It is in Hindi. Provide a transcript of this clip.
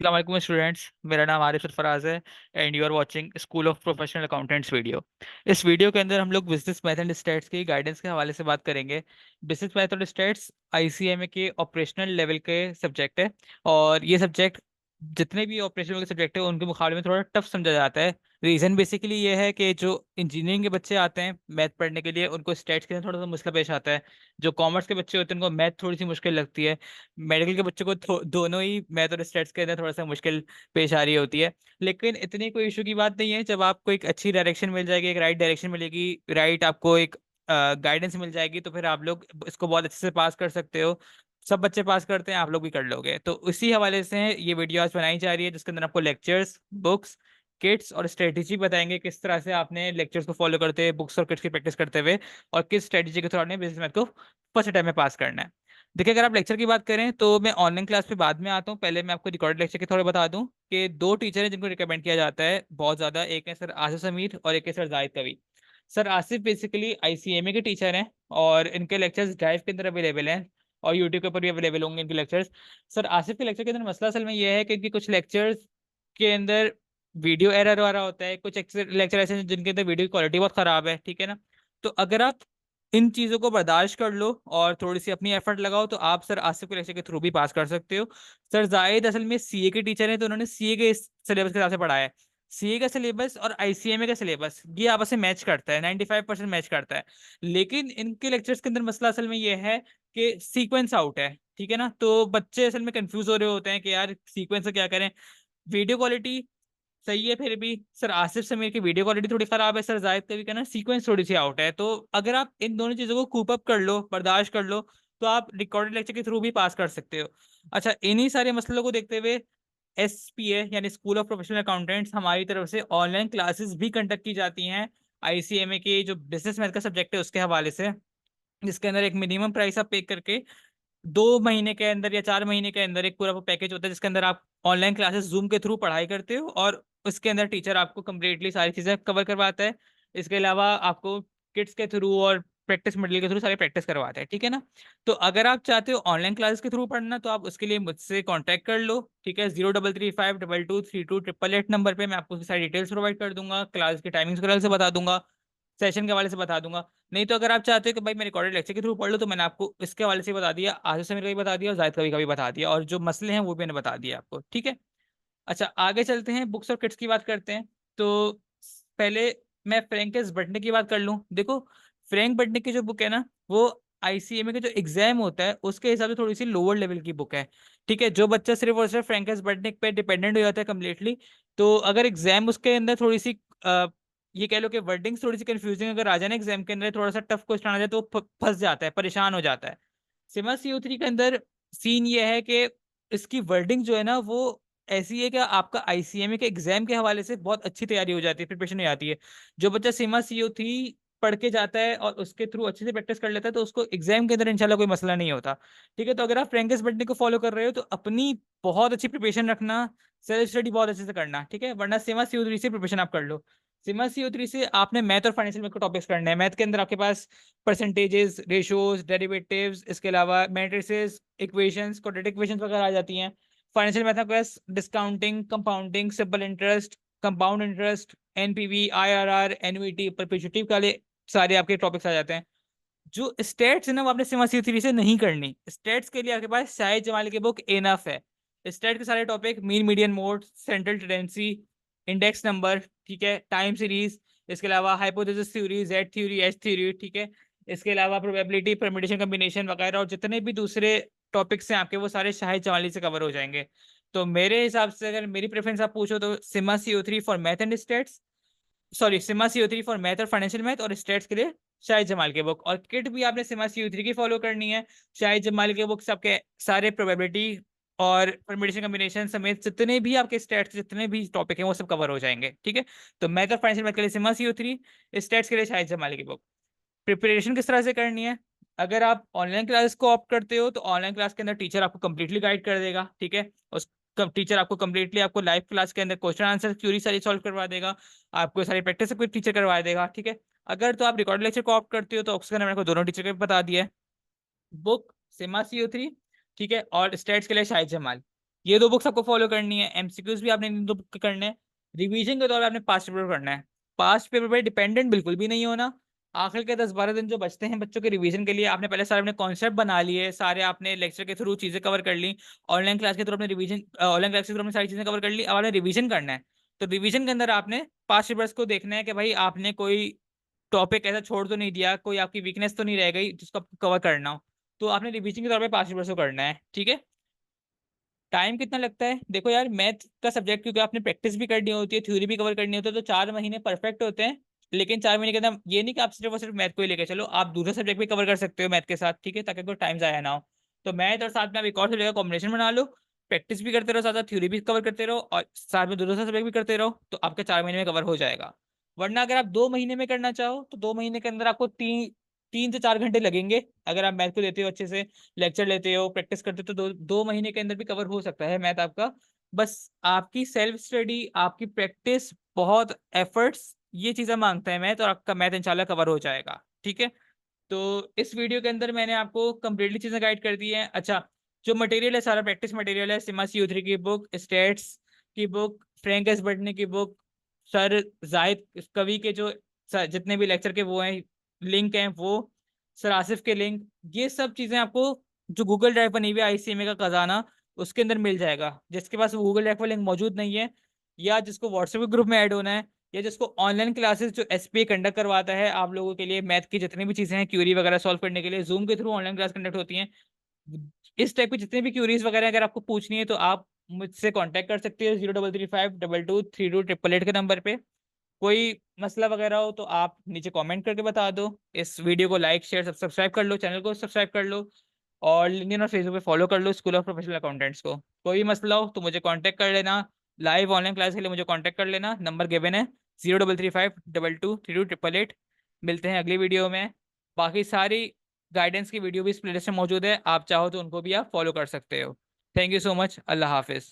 अस्सलाम स्टूडेंट्स, मेरा नाम आरिफ सरफराज है and you are watching school of professional accountants video. इस वीडियो के अंदर हम लोग बिजनेस मैथ एंड स्टैट्स की गाइडेंस के हवाले से बात करेंगे। बिजनेस मैथ और स्टैट्स आईसीएमए के ऑपरेशनल लेवल के सब्जेक्ट है और ये सब्जेक्ट जितने भी ऑपरेशनल के सब्जेक्ट है उनके मुकाबले में थोड़ा टफ समझा जाता है। रीज़न बेसिकली ये है कि जो इंजीनियरिंग के बच्चे आते हैं मैथ पढ़ने के लिए उनको स्टैट्स के अंदर थोड़ा सा मुश्किल पेश आता है। जो कॉमर्स के बच्चे होते हैं उनको मैथ थोड़ी सी मुश्किल लगती है। मेडिकल के बच्चों को दोनों ही मैथ और स्टैट्स के अंदर थोड़ा सा मुश्किल पेश आ रही होती है। लेकिन इतनी कोई इशू की बात नहीं है, जब आपको एक अच्छी डायरेक्शन मिल जाएगी, एक राइट डायरेक्शन मिलेगी, राइट आपको एक गाइडेंस मिल जाएगी, तो फिर आप लोग इसको बहुत अच्छे से पास कर सकते हो। सब बच्चे पास करते हैं, आप लोग भी कर लोगे। तो उसी हवाले से ये वीडियो आज बनाई जा रही है जिसके अंदर आपको लेक्चर्स, बुक्स, किट्स और स्ट्रेटेजी बताएंगे किस तरह से आपने लेक्चर्स को फॉलो करते हुए बुक्स और किट्स की प्रैक्टिस करते हुए और किस स्ट्रेटेजी के थ्रू आपने बिजनेस मैथ को फर्स्ट टाइम में पास करना है। देखिए, अगर आप लेक्चर की बात करें तो मैं ऑनलाइन क्लास पे बाद में आता हूँ। पहले मैं आपको रिकॉर्डेड लेक्चर के थोड़े बता दूं कि दो टीचर हैं जिनको रिकमेंड किया जाता है बहुत ज़्यादा। एक है सर आसिफ समीर और एक है सर जाहिद कवी। सर आसिफ बेसिकली आईसीएमए के टीचर हैं और इनके लेक्चर्स ड्राइव के अंदर अवेलेबल हैं और यूट्यूब के ऊपर भी अवेलेबल होंगे इनके लेक्चर्स। सर आसिफ के लेक्चर के अंदर मसला असल में यह है कि इनके कुछ लेक्चर्स के अंदर वीडियो एरर आ रहा होता है, कुछ लेक्चर ऐसे हैं जिनके अंदर वीडियो की क्वालिटी बहुत ख़राब है, ठीक है ना। तो अगर आप इन चीज़ों को बर्दाश्त कर लो और थोड़ी सी अपनी एफर्ट लगाओ तो आप सर आसिफ के लेक्चर के थ्रू भी पास कर सकते हो। सर जाहिद असल में सीए के टीचर हैं तो उन्होंने सीए के सिलेबस के हिसाब से पढ़ाया है। सीए का सिलेबस और आईसीएमए का सिलेबस ये आपस में मैच करता है, 95% मैच करता है। लेकिन इनके लेक्चर्स के अंदर मसला असल में ये है कि सीक्वेंस आउट है, ठीक है ना। तो बच्चे असल में कंफ्यूज हो रहे होते हैं कि यार सीक्वेंस से क्या करें। वीडियो क्वालिटी सही है, फिर भी सर आसिफ समीर की वीडियो क्वालिटी थोड़ी खराब है, सर जायद का भी कहना सीक्वेंस थोड़ी सी आउट है। तो अगर आप इन दोनों चीजों को कूप अप कर लो, बर्दाश्त कर लो, तो आप रिकॉर्डेड लेक्चर के थ्रू भी पास कर सकते हो। अच्छा, इन्हीं सारे मसलों को देखते हुए एसपीए यानी स्कूल ऑफ प्रोफेशनल अकाउंटेंट्स हमारी तरफ से ऑनलाइन क्लासेस भी कंडक्ट की जाती हैं आईसीएमए के जो बिजनेस मैथ का सब्जेक्ट है उसके हवाले से, जिसके अंदर एक मिनिमम प्राइस आप पे करके 2 महीने के अंदर या 4 महीने के अंदर एक पूरा पैकेज होता है जिसके अंदर आप ऑनलाइन क्लासेस जूम के थ्रू पढ़ाई करते हो और उसके अंदर टीचर आपको कम्प्लीटली सारी चीज़ें कवर करवाता है। इसके अलावा आपको किट्स के थ्रू और प्रैक्टिस मटेरियल के थ्रू सारी प्रैक्टिस करवाता है, ठीक है ना। तो अगर आप चाहते हो ऑनलाइन क्लासेस के थ्रू पढ़ना तो आप उसके लिए मुझसे कॉन्टैक्ट कर लो, ठीक है। 0335223232 नंबर पे मैं आपको सारी डिटेल्स प्रोवाइड कर दूंगा, क्लास की टाइमिंग्स वगैरह से बता दूंगा, सेशन के हवाले से बता दूंगा। नहीं तो अगर आप चाहते हो कि भाई मैं रिकॉर्डेड लेक्चर के थ्रू पढ़ लो तो मैंने आपको इसके हवाले से बता दिया, आसिफ समीर का भी बता दिया और जायद कवी का भी बता दिया और जो मसले हैं वो भी मैंने बता दिया आपको, ठीक है। अच्छा, आगे चलते हैं, बुक्स और किट्स की बात करते हैं। तो पहले मैं फ्रैंकिस बटने की बात कर लूँ। देखो, फ्रैंक बटने की जो बुक है ना वो आईसीएमए का जो एग्जाम होता है उसके हिसाब से थोड़ी सी लोअर लेवल की बुक है, ठीक है। जो बच्चा सिर्फ और सिर्फ फ्रैंकिस बटनिक पे डिपेंडेंट हो जाता है कम्प्लीटली, तो अगर एग्जाम उसके अंदर थोड़ी सी ये कह लो कि वर्डिंग्स थोड़ी सी कंफ्यूजिंग अगर आ जाए ना एग्जाम के अंदर, थोड़ा सा टफ क्वेश्चन आ जाए तो फंस जाता है, परेशान हो जाता है। सिमा CO3 के अंदर सीन ये है कि इसकी वर्डिंग जो है ना वो ऐसी है कि आपका आईसीएमए के एग्जाम के हवाले से बहुत अच्छी तैयारी हो जाती है, प्रिपरेशन हो जाती है। जो बच्चा सिमा CO3 पढ़ के जाता है और उसके थ्रू अच्छे से प्रैक्टिस कर लेता है तो उसको एग्जाम के अंदर इंशाल्लाह कोई मसला नहीं होता, ठीक है। तो अगर आप फ्रेंकिस बटनी को फॉलो कर रहे हो तो अपनी बहुत अच्छी प्रिपरेशन रखना, सेल्फ स्टडी बहुत अच्छे से करना, ठीक है। वरना सिमा CO3 से प्रिपरेशन आप कर लो। सिमा CO3 से आपने मैथ और फाइनेंशियल मैथ को टॉपिक्स करने हैं। मैथ के अंदर आपके पास परसेंटेजेस, रेशियोज, डेरिवेटिव्स, इसके अलावा मैट्रिसेस, इक्वेशंस, क्वाड्रेटिक इक्वेशंस वगैरह आ जाती हैं। फाइनेंशियल मैथ में बस discounting, compounding, simple interest, compound interest, NPV, IRR, annuity, perpetuity वाले सारे आपके टॉपिक्स आ जाते हैं। जो स्टेट्स है ना वो आपने सिमा C3 से नहीं करनी। स्टेट्स के लिए आपके पास शाहिद जमाली की बुक इनफ है। स्टेट के सारे topic mean, median mode, central tendency, index number, ठीक है, टाइम सीरीज, इसके अलावा hypothesis theory, Z theory, H theory, ठीक है। इसके अलावा प्रोबेबिलिटी, परम्यूटेशन, कॉम्बिनेशन वगैरह और जितने भी दूसरे टॉपिक्स हैं आपके वो सारे शाहिद जमाली से कवर हो जाएंगे। तो मेरे हिसाब से अगर मेरी प्रेफरेंस आप पूछो तो CIMA CO3 for math and stats, sorry CIMA CO3 for math और फाइनेंशियल मैथ, और स्टेट्स के लिए शाहिद जमाल की बुक। और किट भी आपने सिमा CO3 की फॉलो करनी है। शाहिद जमाल के बुक्स आपके सारे प्रोबेबिलिटी और परम्यूटेशन कॉम्बिनेशन समेत जितने भी आपके स्टेट्स जितने भी टॉपिक हैं वो सब कवर हो जाएंगे, ठीक है। तो मैथ और फाइनेंशियल मैथ के लिए सिमा CO3, स्टेट्स के लिए शाहिद जमाल की बुक। प्रिपरेशन किस तरह से करनी है, अगर आप ऑनलाइन क्लास को ऑप्ट करते हो तो ऑनलाइन क्लास के अंदर टीचर आपको कंप्लीटली गाइड कर देगा, ठीक है। उस टीचर आपको कंप्लीटली आपको लाइव क्लास के अंदर क्वेश्चन आंसर क्यूरी सारी सॉल्व करवा देगा, आपको सारी प्रैक्टिस सब कुछ टीचर करवा देगा, ठीक है। अगर तो आप रिकॉर्ड लेक्चर को ऑप्ट करते हो तो उसके अंदर मैंने आपको दोनों टीचर को बता दिया है। बुक सिमा CO3, ठीक है, और स्टेट्स के लिए शाहिद जमाल। ये 2 बुक्स आपको फॉलो करनी है, एमसीक्यूज भी आपने इन 2 बुक करने हैं। रिवीजन के दौरान आपने पास्ट पेपर करना है। पास्ट पेपर पे डिपेंडेंट बिल्कुल भी नहीं होना। आखिर के 10-12 दिन जो बचते हैं बच्चों के रिवीजन के लिए, आपने पहले सारे अपने कॉन्सेप्ट बना लिए, सारे आपने लेक्चर के थ्रू चीजें कवर कर ली, ऑनलाइन क्लास के थ्रू अपने रिवीजन, ऑनलाइन क्लास के थ्रू अपने सारी चीजें कवर कर ली। अब आपने रिवीजन करना है। तो रिवीजन के अंदर आपने पास्ट पेपर्स को देखना है कि भाई आपने कोई टॉपिक ऐसा छोड़ तो नहीं दिया, कोई आपकी वीकनेस तो नहीं रह गई जिसको आपको कवर करना हो। तो आपने रिवीजन के तौर पे पास्ट पेपर्स को करना है, ठीक है। टाइम कितना लगता है? देखो यार, मैथ का सब्जेक्ट क्योंकि आपने प्रैक्टिस भी करनी होती है, थ्योरी भी कवर करनी होती है, तो 4 महीने परफेक्ट होते हैं। लेकिन 4 महीने के अंदर ये नहीं कि आप सिर्फ और सिर्फ मैथ को ही लेकर चलो, आप दूसरा सब्जेक्ट भी कवर कर सकते हो मैथ के साथ, ठीक है, ताकि कोई टाइम जाया ना हो। तो मैथ और साथ में आप एक और सब्जेक्ट का कॉम्बिनेशन बना लो, प्रैक्टिस भी करते रहो, साथ साथ थ्योरी भी कवर करते रहो, और साथ में दूसरा सब्जेक्ट भी करते रहो, तो आपके 4 महीने में कवर हो जाएगा। वरना अगर आप 2 महीने में करना चाहो तो 2 महीने के अंदर आपको 3 से 4 घंटे लगेंगे। अगर आप मैथ को देते हो अच्छे से, लेक्चर लेते हो, प्रैक्टिस करते हो, तो 2 महीने के अंदर भी कवर हो सकता है मैथ आपका। बस आपकी सेल्फ स्टडी, आपकी प्रैक्टिस, बहुत एफर्ट्स, ये चीजें मांगता है मैथ, और आपका मैथ इंशाल्लाह कवर हो जाएगा, ठीक है। तो इस वीडियो के अंदर मैंने आपको कंप्लीटली चीजें गाइड कर दी हैं। अच्छा, जो मटेरियल है सारा प्रैक्टिस मटेरियल है, सिमा CO3 की बुक, स्टेट्स की बुक, फ्रैंक एस बर्टनी की बुक, सर जाहिद कवि के जो जितने भी लेक्चर के वो हैं, लिंक हैं वो, सर आसिफ के लिंक, ये सब चीजें आपको जो गूगल ड्राइव पर नहीं हुई ICMA का खजाना, उसके अंदर मिल जाएगा। जिसके पास गूगल ड्राइव पर लिंक मौजूद नहीं है, या जिसको व्हाट्सएप ग्रुप में ऐड होना है, या जिसको ऑनलाइन क्लासेस जो SPA कंडक्ट करवाता है आप लोगों के लिए, मैथ की जितनी भी चीजें हैं क्यूरी वगैरह सॉल्व करने के लिए, जूम के थ्रू ऑनलाइन क्लास कंडक्ट होती हैं। इस टाइप की जितनी भी क्यूरीज वगैरह अगर आपको पूछनी है तो आप मुझसे कांटेक्ट कर सकते हो 0335223238 के नंबर पे। कोई मसला वगैरह हो तो आप नीचे कमेंट करके बता दो। इस वीडियो को लाइक शेयर सब्सक्राइब कर लो, चैनल को सब्सक्राइब कर लो, और लिंक्डइन और फेसबुक पे फॉलो कर लो स्कूल ऑफ प्रोफेशनल अकाउंटेंट्स को। कोई मसला हो तो मुझे कांटेक्ट कर लेना। लाइव ऑनलाइन क्लास के लिए मुझे कांटेक्ट कर लेना, नंबर गिवन है 0335223238। मिलते हैं अगली वीडियो में। बाकी सारी गाइडेंस की वीडियो भी इस प्लेलिस्ट में मौजूद है, आप चाहो तो उनको भी आप फॉलो कर सकते हो। थैंक यू सो मच, अल्लाह हाफिज़।